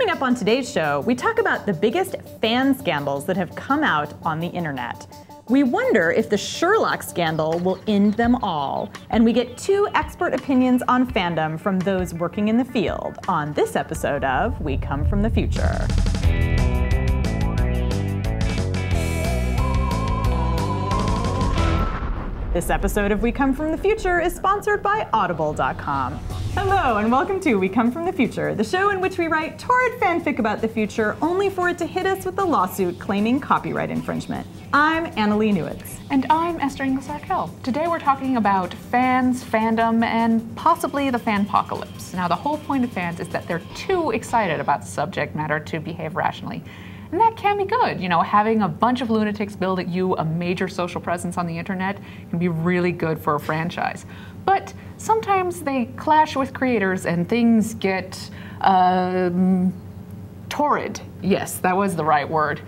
Coming up on today's show, we talk about the biggest fan scandals that have come out on the internet. We wonder if the Sherlock scandal will end them all, and we get 2 expert opinions on fandom from those working in the field on this episode of We Come From the Future. This episode of We Come From the Future is sponsored by Audible.com. Hello and welcome to We Come From the Future, the show in which we write torrid fanfic about the future only for it to hit us with a lawsuit claiming copyright infringement. I'm Annalee Newitz. And I'm Esther Ingles-Arkell. Today we're talking about fans, fandom, and possibly the fanpocalypse. Now the whole point of fans is that they're too excited about the subject matter to behave rationally. And that can be good. You know, having a bunch of lunatics build at you a major social presence on the internet can be really good for a franchise. But sometimes they clash with creators and things get torrid. Yes, that was the right word.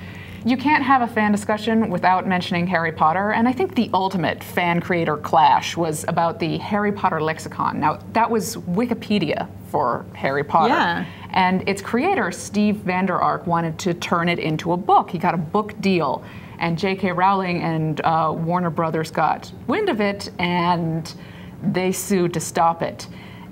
You can't have a fan discussion without mentioning Harry Potter, and I think the ultimate fan-creator clash was about the Harry Potter lexicon. Now, that was Wikipedia for Harry Potter. Yeah. And its creator, Steve Vander Ark, wanted to turn it into a book. He got a book deal, and J.K. Rowling and Warner Brothers got wind of it, and they sued to stop it.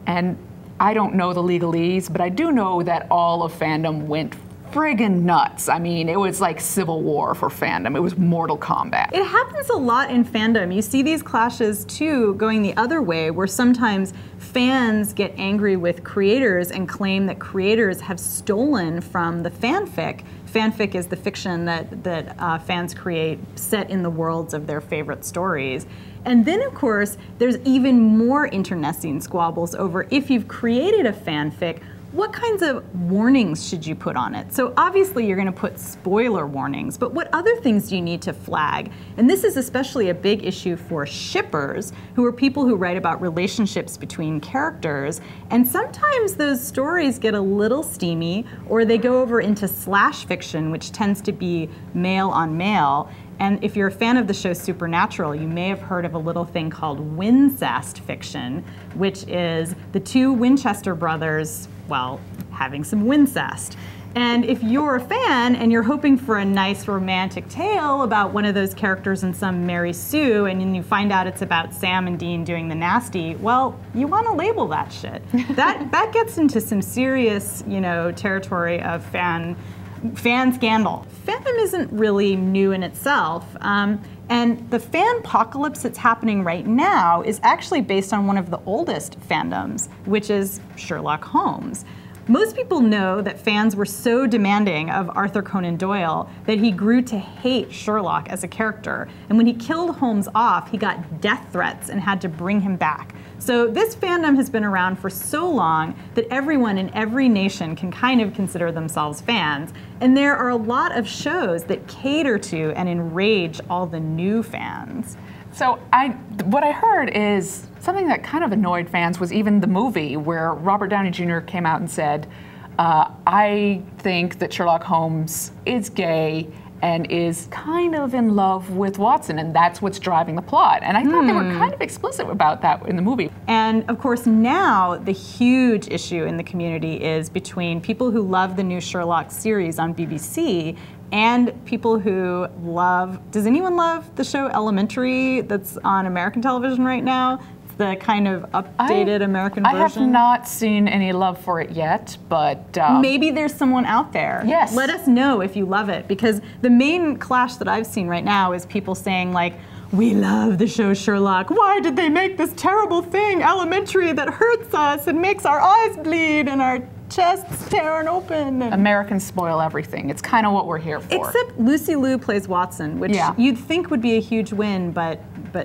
And I don't know the legalese, but I do know that all of fandom went friggin' nuts. I mean, it was like Civil War for fandom. It was Mortal Kombat. It happens a lot in fandom. You see these clashes too going the other way, where sometimes fans get angry with creators and claim that creators have stolen from the fanfic. Fanfic is the fiction that fans create set in the worlds of their favorite stories. And then, of course, there's even more internecine squabbles over if you've created a fanfic, what kinds of warnings should you put on it? So obviously you're going to put spoiler warnings, but what other things do you need to flag? And this is especially a big issue for shippers, who are people who write about relationships between characters. And sometimes those stories get a little steamy, or they go over into slash fiction, which tends to be male on male. And if you're a fan of the show Supernatural, you may have heard of a little thing called Wincest fiction, which is the 2 Winchester brothers, well, having some wincest. And if you're a fan and you're hoping for a nice romantic tale about one of those characters in some Mary Sue, and then you find out it's about Sam and Dean doing the nasty, well, you want to label that shit. That gets into some serious, territory of fan scandal. Fandom isn't really new in itself, and the fanpocalypse that's happening right now is actually based on one of the oldest fandoms, which is Sherlock Holmes. Most people know that fans were so demanding of Arthur Conan Doyle that he grew to hate Sherlock as a character. And when he killed Holmes off, he got death threats and had to bring him back. So this fandom has been around for so long that everyone in every nation can kind of consider themselves fans. And there are a lot of shows that cater to and enrage all the new fans. So what I heard is something that kind of annoyed fans was even the movie where Robert Downey Jr. came out and said, I think that Sherlock Holmes is gay and is kind of in love with Watson, and that's what's driving the plot. And I thought they were kind of explicit about that in the movie. And of course now the huge issue in the community is between people who love the new Sherlock series on BBC and people who love, does anyone love the show Elementary that's on American television right now? It's the kind of updated American version. I have not seen any love for it yet, but maybe there's someone out there. Yes. Let us know if you love it, because the main clash that I've seen right now is people saying like, we love the show Sherlock. Why did they make this terrible thing, Elementary, that hurts us and makes our eyes bleed and our chests tearing open? And Americans spoil everything. It's kind of what we're here for. Except Lucy Liu plays Watson, which you'd think would be a huge win, but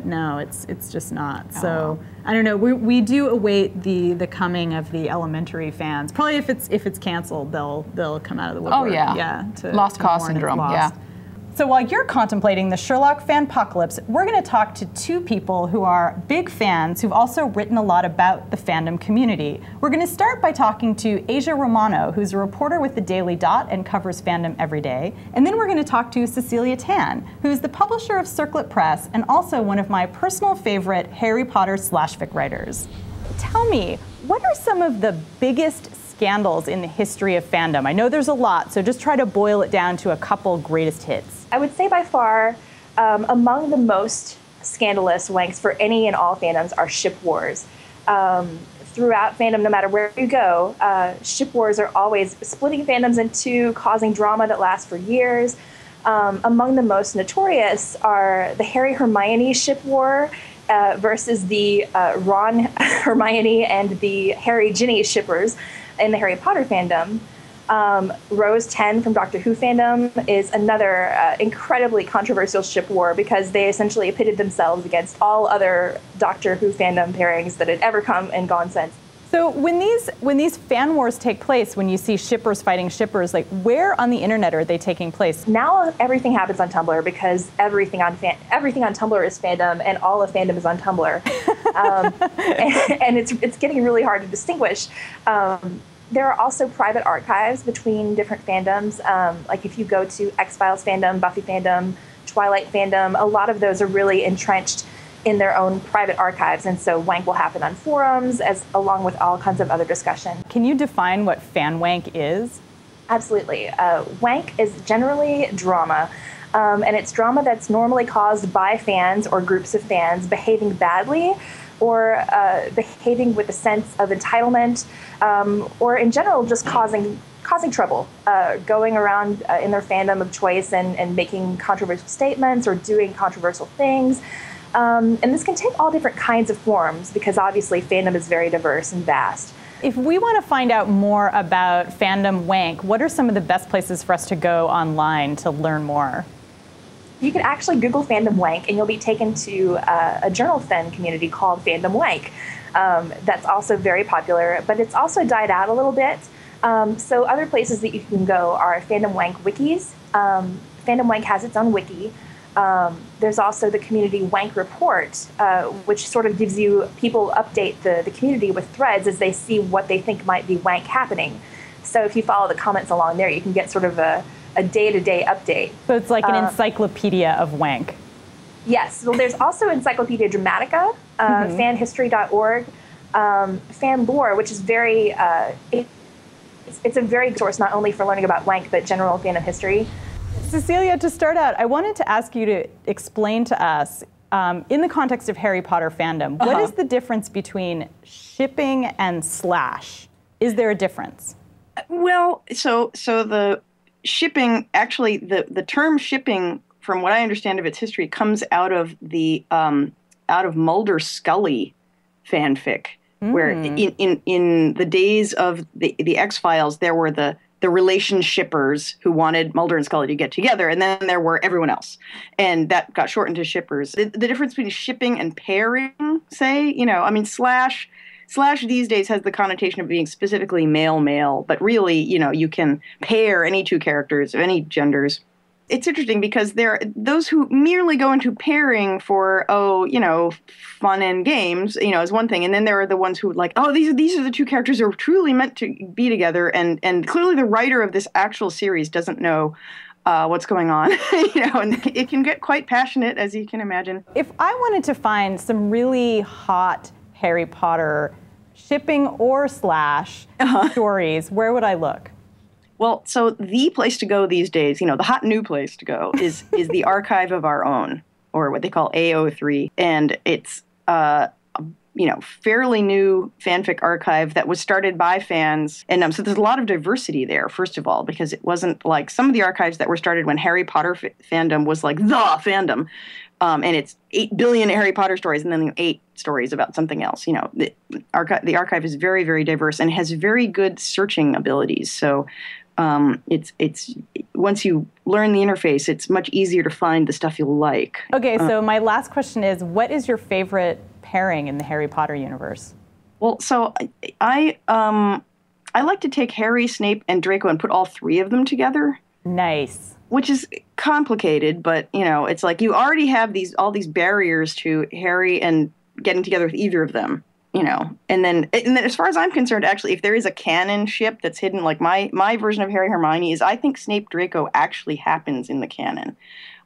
no, it's just not. Oh. So I don't know. We do await the coming of the Elementary fans. Probably if it's canceled, they'll come out of the woodwork. Oh yeah, Lost Cause syndrome. Yeah. So while you're contemplating the Sherlock fanpocalypse, we're going to talk to 2 people who are big fans who've also written a lot about the fandom community. We're going to start by talking to Asia Romano, who's a reporter with the Daily Dot and covers fandom every day. And then we're going to talk to Cecilia Tan, who's the publisher of Circlet Press and also one of my personal favorite Harry Potter slashfic writers. Tell me, what are some of the biggest scandals in the history of fandom? I know there's a lot, so just try to boil it down to a couple greatest hits. I would say by far, among the most scandalous wanks for any and all fandoms are ship wars. Throughout fandom, no matter where you go, ship wars are always splitting fandoms in two, causing drama that lasts for years. Among the most notorious are the Harry-Hermione ship war versus the Ron, Hermione, and the Harry-Ginny shippers in the Harry Potter fandom. Rose 10 from Doctor Who fandom is another incredibly controversial ship war because they essentially pitted themselves against all other Doctor Who fandom pairings that had ever come and gone since. So when these fan wars take place, when you see shippers fighting shippers, like where on the internet are they taking place? Now everything happens on Tumblr because everything on Tumblr is fandom, and all of fandom is on Tumblr, and it's getting really hard to distinguish. There are also private archives between different fandoms. Like if you go to X-Files fandom, Buffy fandom, Twilight fandom, a lot of those are really entrenched in their own private archives. And so wank will happen on forums along with all kinds of other discussion. Can you define what fan wank is? Absolutely. Wank is generally drama. And it's drama that's normally caused by fans or groups of fans behaving badly or behaving with a sense of entitlement, or in general just causing trouble, going around in their fandom of choice and making controversial statements or doing controversial things. And this can take all different kinds of forms because obviously fandom is very diverse and vast. If we want to find out more about fandom wank, what are some of the best places for us to go online to learn more? You can actually Google Fandom Wank, and you'll be taken to a journal fan community called Fandom Wank. That's also very popular, but it's also died out a little bit. So other places that you can go are Fandom Wank wikis. Fandom Wank has its own wiki. There's also the community Wank Report, which sort of gives you, people update the community with threads as they see what they think might be wank happening. So if you follow the comments along there, you can get sort of a day-to-day update. So it's like an encyclopedia of wank. Yes. Well, there's also Encyclopedia Dramatica, fanhistory.org, Fanlore, which is very, it's a very good source not only for learning about wank, but general fandom history. Cecilia, to start out, I wanted to ask you to explain to us, in the context of Harry Potter fandom, what is the difference between shipping and slash? Is there a difference? Well, so the shipping, actually, the term shipping, from what I understand of its history, comes out of the Mulder Scully fanfic, where in the days of the X-Files, there were the relation shippers who wanted Mulder and Scully to get together, and then there were everyone else, and that got shortened to shippers. The difference between shipping and pairing, say, I mean, slash these days has the connotation of being specifically male-male, but really, you can pair any two characters of any genders. It's interesting because there are those who merely go into pairing for, fun and games, is one thing. And then there are the ones who like, these are the two characters who are truly meant to be together. And clearly the writer of this actual series doesn't know what's going on, and it can get quite passionate, as you can imagine. If I wanted to find some really hot Harry Potter shipping or slash stories, where would I look? Well, so the place to go these days, the hot new place to go is the Archive of Our Own, or what they call AO3. And it's fairly new fanfic archive that was started by fans. And so there's a lot of diversity there, first of all, because it wasn't like some of the archives that were started when Harry Potter fandom was like the fandom. And it's 8 billion Harry Potter stories and then 8 stories about something else. The archive is very, very diverse and has very good searching abilities. So it's once you learn the interface, it's much easier to find the stuff you like. Okay, so my last question is, what is your favorite pairing in the Harry Potter universe? Well, so I like to take Harry, Snape, and Draco and put all 3 of them together. Nice. Which is complicated, but it's like you already have all these barriers to Harry and getting together with either of them. And then as far as I'm concerned, actually, if there is a canon ship that's hidden, like my version of Harry Hermione is, I think Snape Draco actually happens in the canon.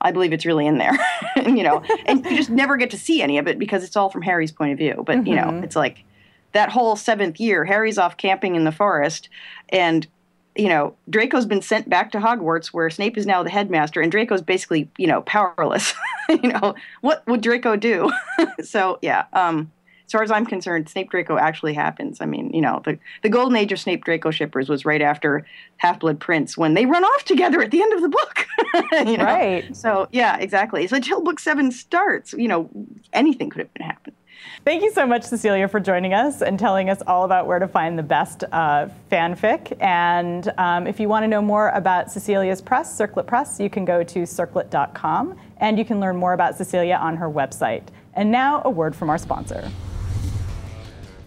I believe it's really in there, and you just never get to see any of it because it's all from Harry's point of view. But it's like, that whole 7th year, Harry's off camping in the forest, and Draco's been sent back to Hogwarts, where Snape is now the headmaster, and Draco's basically, powerless. What would Draco do? So, yeah, as far as I'm concerned, Snape-Draco actually happens. I mean, the golden age of Snape-Draco shippers was right after Half-Blood Prince, when they run off together at the end of the book. Right. So, yeah, exactly. So until book 7 starts, anything could have happened. Thank you so much, Cecilia, for joining us and telling us all about where to find the best fanfic. And if you want to know more about Cecilia's press, Circlet Press, you can go to circlet.com, and you can learn more about Cecilia on her website. And now, a word from our sponsor.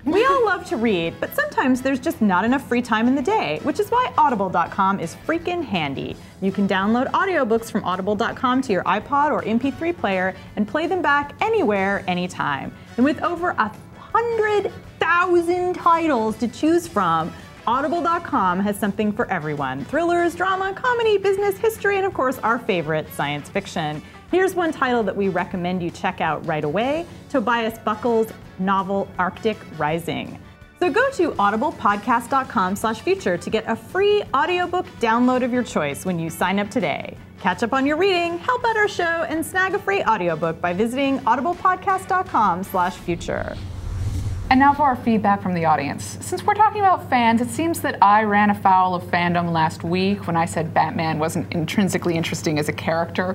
We all love to read, but sometimes there's just not enough free time in the day, which is why audible.com is freaking handy. You can download audiobooks from audible.com to your iPod or MP3 player and play them back anywhere, anytime. And with over 100,000 titles to choose from, audible.com has something for everyone. Thrillers, drama, comedy, business, history, and of course our favorite, science fiction. Here's one title that we recommend you check out right away, Tobias Buckle's novel Arctic Rising. So go to audiblepodcast.com/future to get a free audiobook download of your choice when you sign up today. Catch up on your reading, help out our show, and snag a free audiobook by visiting audiblepodcast.com/future. And now for our feedback from the audience. Since we're talking about fans, it seems that I ran afoul of fandom last week when I said Batman wasn't intrinsically interesting as a character.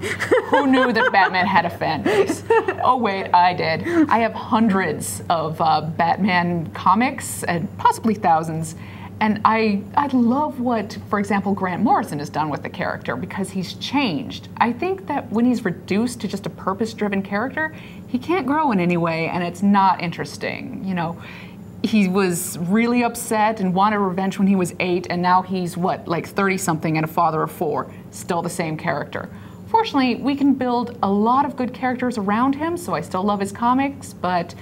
Who knew that Batman had a fan base? Oh wait, I did. I have hundreds of Batman comics, and possibly thousands. And I love what, for example, Grant Morrison has done with the character, because he's changed. I think that when he's reduced to just a purpose-driven character, he can't grow in any way, and it's not interesting. He was really upset and wanted revenge when he was 8, and now he's, like 30-something and a father of 4, still the same character. Fortunately, we can build a lot of good characters around him, so I still love his comics, but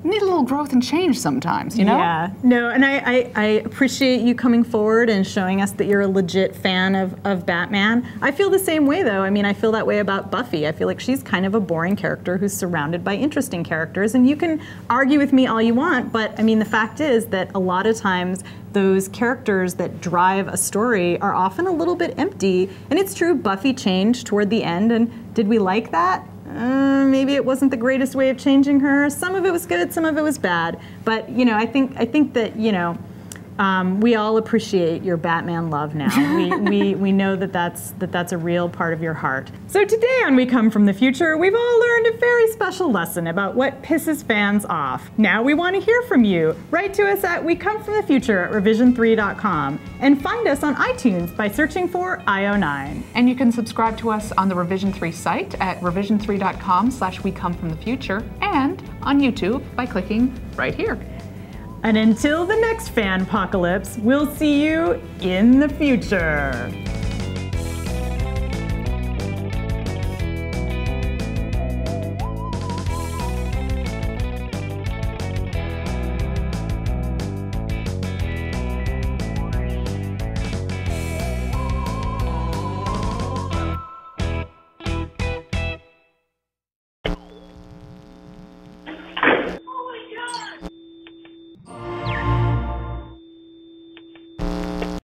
need a little growth and change sometimes, Yeah, no, and I appreciate you coming forward and showing us that you're a legit fan of Batman. I feel the same way, though. I mean, I feel that way about Buffy. I feel like she's kind of a boring character who's surrounded by interesting characters, and you can argue with me all you want, but I mean, the fact is that a lot of times those characters that drive a story are often a little bit empty, and it's true, Buffy changed toward the end, and did we like that? Maybe it wasn't the greatest way of changing her. Some of it was good, some of it was bad. But I think that we all appreciate your Batman love now. We know that that's a real part of your heart. So today on We Come From the Future, we've all learned a very special lesson about what pisses fans off. Now we want to hear from you. Write to us at wecomefromthefuture@revision3.com and find us on iTunes by searching for IO9. And you can subscribe to us on the Revision 3 site at revision3.com/wecomefromthefuture and on YouTube by clicking right here. And until the next Fanpocalypse, we'll see you in the future.